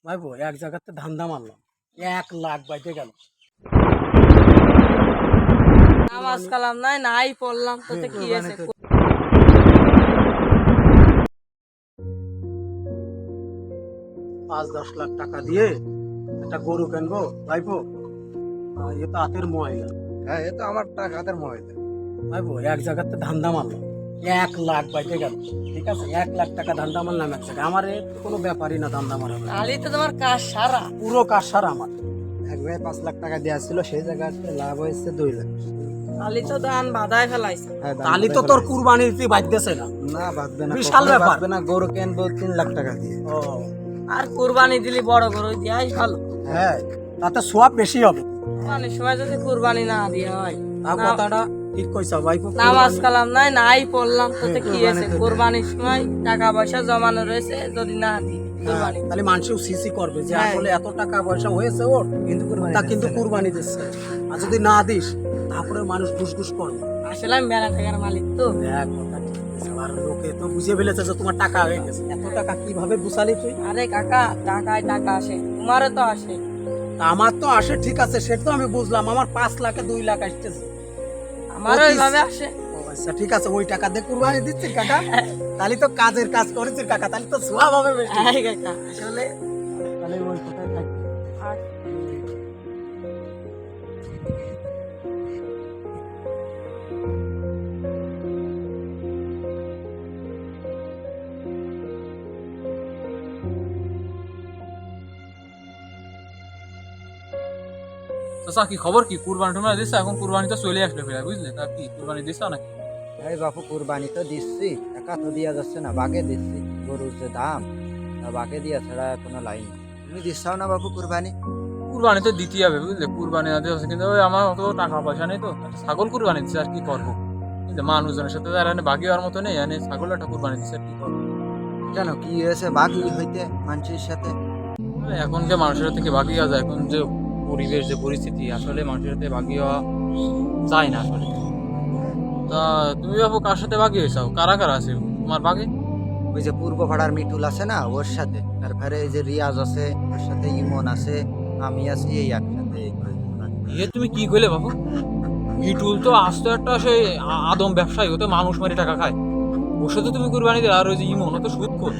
ভাইবো এক জায়গাতে ধান্দা মারলাম, 1 লাখ বাইতে গেল। নামাজ কালাম নাই পড়লাম তোতে কি হয়েছে? 5-10 লাখ টাকা দিয়ে একটা গরু কিনবো ভাইবো। এ তো হাতের ময়লা। হ্যাঁ, এ তো আমার টাকা হাতের ময়লা। ভাইবো এক জায়গাতে ধান্দা মারলাম, 1 লাখ বাইতে গেল। ঠিক আছে, 1 লাখ টাকা ধান্দা মারলাম এক জায়গায়। আমার এ কোনো ব্যাপারই না ধান্দা মারা, তাহলে তো তোমার কাজ সারা। পুরো কাজ সারা আমার। এক ভাই 5 লাখ টাকা দেওয়া ছিল, সেই জায়গাতে লাভ হয়েছে 2 লাখ। তাহলে তো দান বাধায় ফেলাইছে। হ্যাঁ, তাহলে তো তোর কুরবানি দিতে বাধ্যছে না। না বাঁধবে না, বিশাল কখনোই ব্যাপার। বাঁধবে না। গরু কিনবো 3 লাখ টাকা দিয়ে। ও আর কুরবানি দিলি বড় গরু দিয়াই ভালো। হ্যাঁ, তাতে সোয়াব বেশি হবে। কুরবানির সময় যদি কুরবানি না দিয়া হয়, তা কথাটা ঠিক কইছ ভাইপো। নামাজ কালাম নাই পড়লাম তোতে কি হয়েছে? কুরবানির সময় টাকা পয়সা জমানো রয়েছে, যদি না দি কুরবানি তাহলে মানুষও সিসি করবে যে হ্যাঁ। আসলে এত টাকা পয়সা হয়েছে ওর, কিন্তু কুরবানি তা কিন্তু দিচ্ছে না। কুরবানি দিচ্ছে। আর যদি না দিস তারপরে মানুষ ঘুষ করবে। আসলে আমি মেলা টাকার মালিক তো। দেখ কথা ঠিক আছে, আর লোকে তো বুঝে ফেলেছে যে তোমার টাকা হয়ে গেছে। এত টাকা কিভাবে বুঝালি তুই? আরে কাকা, টাকায় টাকা আসে, তোমারও তো আসে। তা আমার তো আসে, ঠিক আছে, সেটা তো আমি বুঝলাম। আমার 5 লাখে 2 লাখ আসতেছে। আমারও এইভাবে আসে। ও আচ্ছা, ঠিক আছে, ওই টাকা দিয়ে কুরবানি দিচ্ছি কাকা। তাহলে তো কাজের কাজ করেছি কাকা, তাহলে তো সোয়াব হবে বেশি। এই কাকা আসলে তাহলে ওই কথাই থাকি। আর চাচা কি খবর? কি কুরবানি টুরবানি দিচ্ছে? এখন কুরবানি তো চলে আসলো ফেরা, বুঝলে? তা কি কুরবানি দিচ্ছ নাকি? এই বাপু, কুরবানি তো দিচ্ছি, টাকা তো দেওয়া যাচ্ছে না। বাগে দিচ্ছি, গরুর যে দাম, তা বাগে দিয়া ছাড়া কোনো লাইন নেই। তুমি দিচ্ছাও না বাপু কুরবানি? কুরবানি তো দিতেই হবে, বুঝলে? কুরবানি না দিতে হচ্ছে, কিন্তু ওই আমার অত টাকা পয়সা নেই, তো একটা ছাগল কুরবানি দিচ্ছে, আর কি করবো? কিন্তু মানুষজনের সাথে আর এনে বাকি হওয়ার মতো নেই, এনে ছাগল একটা কুরবানি দিচ্ছে, আর কি করবো? কেন, কি হয়েছে বাকি হইতে মানুষের সাথে? এখন যে মানুষের সাথে কি বাকি হওয়া যায়? এখন যে পরিবেশ, যে পরিস্থিতি, আসলে মানুষের সাথে বাকি হওয়া যায় না আসলে। তা তুমি বাবু কার সাথে বাকি হয়েছাও? কারা কারা আছে তোমার বাকি? ওই যে পূর্ব পাড়ার মিঠুল আছে না, ওর সাথে, তারপরে এই যে রিয়াজ আছে, ওর সাথে ইমন আছে, আমি আছি, এই একসাথে এই কয়েকজন আর কি। এ তুমি কি কইলে বাবু? মিটুল তো আস্ত একটা সেই আদম ব্যবসায়ী, ও তো মানুষ মারি টাকা খায়। ওর সাথে তুমি কুরবানি দিলে, আর ওই যে ইমন, ও তো সুদ খোর,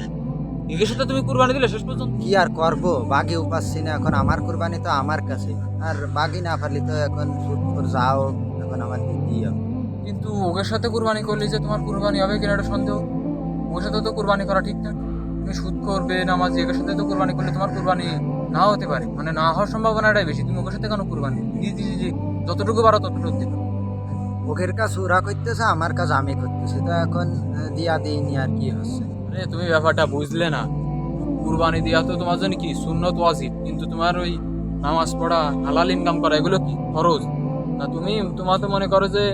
এদের সাথে তুমি কুরবানি দিলে শেষ পর্যন্ত? কি আর করবো, বাগিও পাচ্ছি না। এখন আমার কুরবানি তো আমার কাছে, আর বাগি না পারলি তো এখন সুদখোর যাও, এখন আমার দিতেই হবে। কিন্তু ওদের সাথে কুরবানি করলে যে তোমার কুরবানি হবে কিনা একটা সন্দেহ। ওর সাথে তো কুরবানি করা ঠিক না। তুমি সুদ করবে নামাজ, এদের সাথে তো কুরবানি করলে তোমার কুরবানি নাও হতে পারে, মানে না হওয়ার সম্ভাবনাটাই বেশি। তুমি ওদের সাথে কেন কুরবানি জি যতটুকু পারো ততটুকু দিবে। ওদের কাজ ওরা করতেছে, আমার কাজ আমি করতেছি, তো এখন দিয়া দিইনি, আর কি হচ্ছে। আরে তুমি ব্যাপারটা বুঝলে না। কুরবানি দেওয়া তো তোমার জন্য কি সুন্নত ওয়াজিব, কিন্তু তোমার ওই নামাজ পড়া, হালাল ইনকাম করা, এগুলো কি ফরজ। তা তুমি, তোমার তো মনে করো যে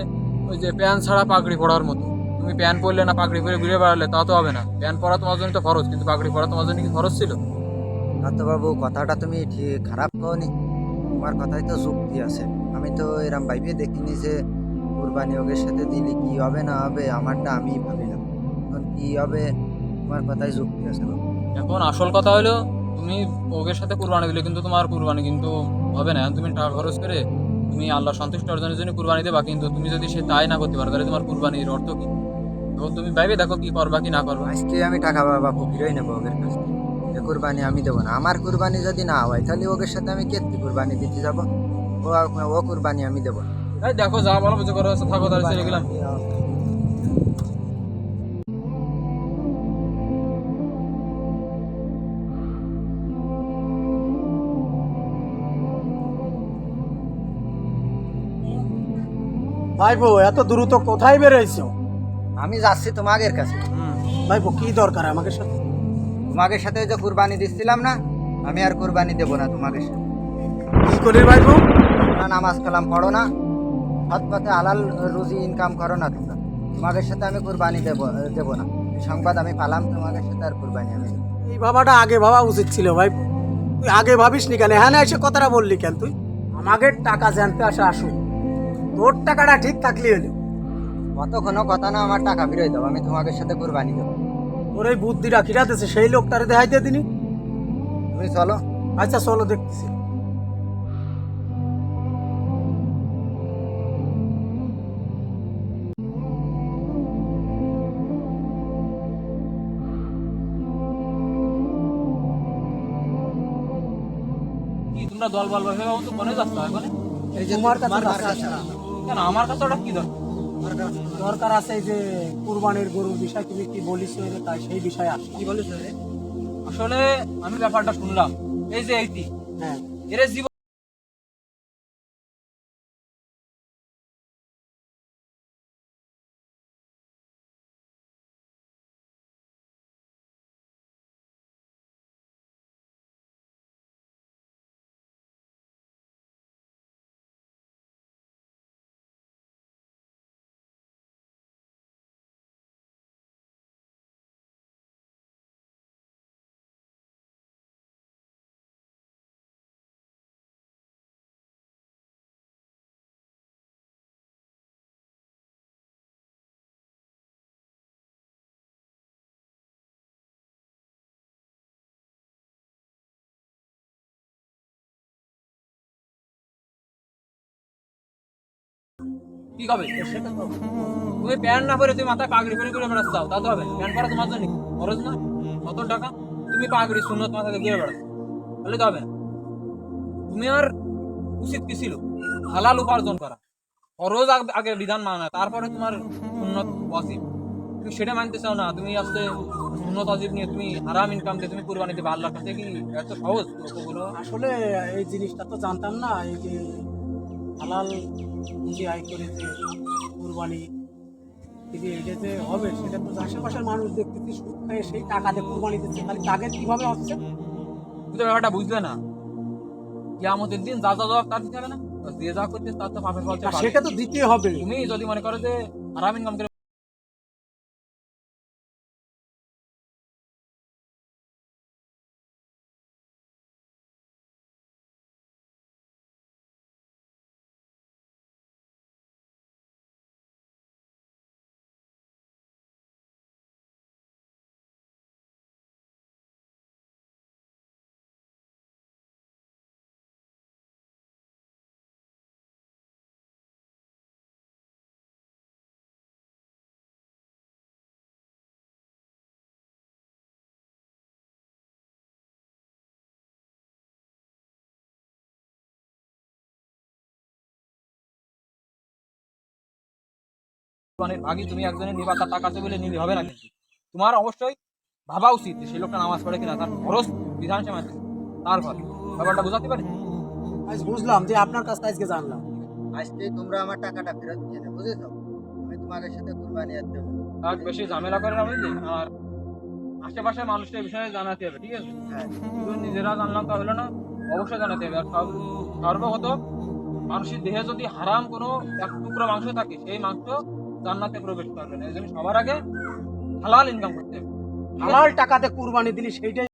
ওই যে প্যান্ট ছাড়া পাগড়ি পড়ার মতো। তুমি প্যান্ট পরলে না পাগড়ি পরে ঘুরে বেড়ালে তা তো হবে না। প্যান্ট পরা তোমার জন্য তো ফরজ, কিন্তু পাগড়ি পরা তোমার জন্য কি ফরজ ছিল? তো বাবু, কথাটা তুমি ঠিক খারাপ কওনি, তোমার কথাই তো যুক্তি আছে। আমি তো এরম ভাইবে দেখিনি যে কুরবানি ওদের সাথে দিলে কি হবে না হবে, আমারটা আমি ভাবিলাম। এখন কি হবে, তোমার কথাই যুক্তি আছে বাবু। এখন আসল কথা হলো, তুমি ওদের সাথে কুরবানি দিলে কিন্তু তোমার কুরবানি কিন্তু হবে না। এখন তুমি টাকা খরচ করে তুমি আল্লাহ সন্তুষ্ট অর্জনের জন্য কুরবানি দেবা, কিন্তু তুমি যদি সে তাই না করতে পারো, তাহলে তোমার কুরবানির অর্থ কি? তখন তুমি ভাইবে দেখো কি করবা কি না করবা। আজকে আমি টাকা বাবু ফিরেই নেবো ওদের কাছ থেকে। এ কুরবানি আমি দেবো না। আমার কুরবানি যদি না হয়, তাহলে ওদের সাথে আমি কেটে কুরবানি দিতে যাবো। ও কুরবানি আমি দেবো না। এই দেখো, যা ভালো বুঝে করো, থাকো, তাহলে চলে গেলাম। ভাইবো এত দ্রুত কোথায় বেরোইছো? আমি যাচ্ছি তোমাদের কাছে। ভাইবো কি দরকার আমাকে সাথে? তোমাদের সাথে ওই যে কুরবানি দিচ্ছিলাম না, আমি আর কুরবানি দেবো না তোমাদের সাথে। কি করি ভাইবো? তোমরা নামাজ কালাম পড়ো না, সৎ পথে হালাল রুজি ইনকাম করো না তোমরা। তোমাদের সাথে আমি কুরবানি দেবো না। এই সংবাদ আমি পালাম, তোমাদের সাথে আর কুরবানি আমি দেবো না। এই বাবাটা আগে ভাবা উচিত ছিল ভাই। তুই আগে ভাবিস নি কেন? হ্যাঁ না এসে কথাটা বললি কেন তুই? আমাকে টাকা জানতে আসা আসুক, তোর টাকাটা ঠিক থাকলি হলো। অত কোনো কথা না, আমার টাকা ফিরে দাও, আমি তোমাদের সাথে কুরবানি দেবো। তোর এই বুদ্ধিটা কিরাতেছে সেই লোকটারে দেখাইতে দিনি। তুমি চলো। আচ্ছা চলো দেখতেছি। কি তোমরা দল বল ভাবে তো মনে যাচ্ছ এখন? এই যে তোমার কাছে রাস্তা আছে না? কেন আমার কাছে ওটা কি দরকার? দরকার আছে এই যে কুরবানির গরুর বিষয় তুমি কি বলিস রে, তাই সেই বিষয়ে আসি। কি বলিস রে? আসলে আমি ব্যাপারটা শুনলাম, এই যে এইটি হ্যাঁ এর জীবন কি হবে? সেটা তো তুমি প্যান্ট না পরে তুমি মাথায় পাগড়ি পরে ঘুরে বেড়াতে চাও, তা তো হবে? প্যান্ট পরা তোমার জন্য খরচ না? কত টাকা তুমি পাগড়ি সুন্নত মাথায় ঘুরে বেড়াচ্ছ, তাহলে তো হবে না। তুমি আর উচিত কি ছিল হালাল উপার্জন করা, খরচ আগে বিধান মানা, তারপরে তোমার সুন্নত ওয়াজিব। তুমি সেটা মানতে চাও না, তুমি আজকে সুন্নত ওয়াজিব নিয়ে তুমি হারাম ইনকাম দিয়ে তুমি কুরবানি দিবে আল্লাহর কাছে, কি এত সহজ লোকগুলো? আসলে এই জিনিসটা তো জানতাম না, এই যে হালাল পুঁজি আয় করে যে কুরবানি দিলে এটা যে হবে সেটা তো আশেপাশের মানুষ দেখতেছি সুদ খায় সেই টাকা দিয়ে কুরবানি দিচ্ছে, তাহলে তাকে কিভাবে হচ্ছে? তুমি তো ব্যাপারটা বুঝলে না, কিয়ামতের দিন যা যা জবাব তার দিতে হবে না? যে যা করতে তার তো পাপের ফল সে আর পাবে। সেটা তো দিতে হবে। তুমি যদি মনে করো যে হারাম ইনকাম করে কুরবানির ভাগই তুমি একজনের নিবা, তার টাকা আছে বলে নিলে হবে না। কিন্তু তোমার অবশ্যই ভাবা উচিত যে সেই লোকটা নামাজ পড়ে কিনা, তার খরচ বিধান সে মানছে, তারপর ব্যাপারটা বোঝাতে পারে। আজ বুঝলাম যে আপনার কাছ থেকে আজকে জানলাম। আজকেই তোমরা আমার টাকাটা ফেরত দিয়ে দেবে, বুঝেছো? আমি তোমাদের সাথে কুরবানি আর দেবো না। আর বেশি ঝামেলা করে না বুঝলি, আর আশেপাশের মানুষকে এই বিষয়ে জানাতে হবে, ঠিক আছে? হ্যাঁ শুধু নিজেরা জানলাম তা হলো না, অবশ্যই জানাতে হবে। আর সর্বগত মানুষের দেহে যদি হারাম কোনো এক টুকরো মাংস থাকে, সেই মাংস জান্নাতে প্রবেশ করবে না। এই জন্য সবার আগে হালাল ইনকাম করতে হবে, ঠিক আছে? হালাল টাকাতে কুরবানি দিলি সেইটাই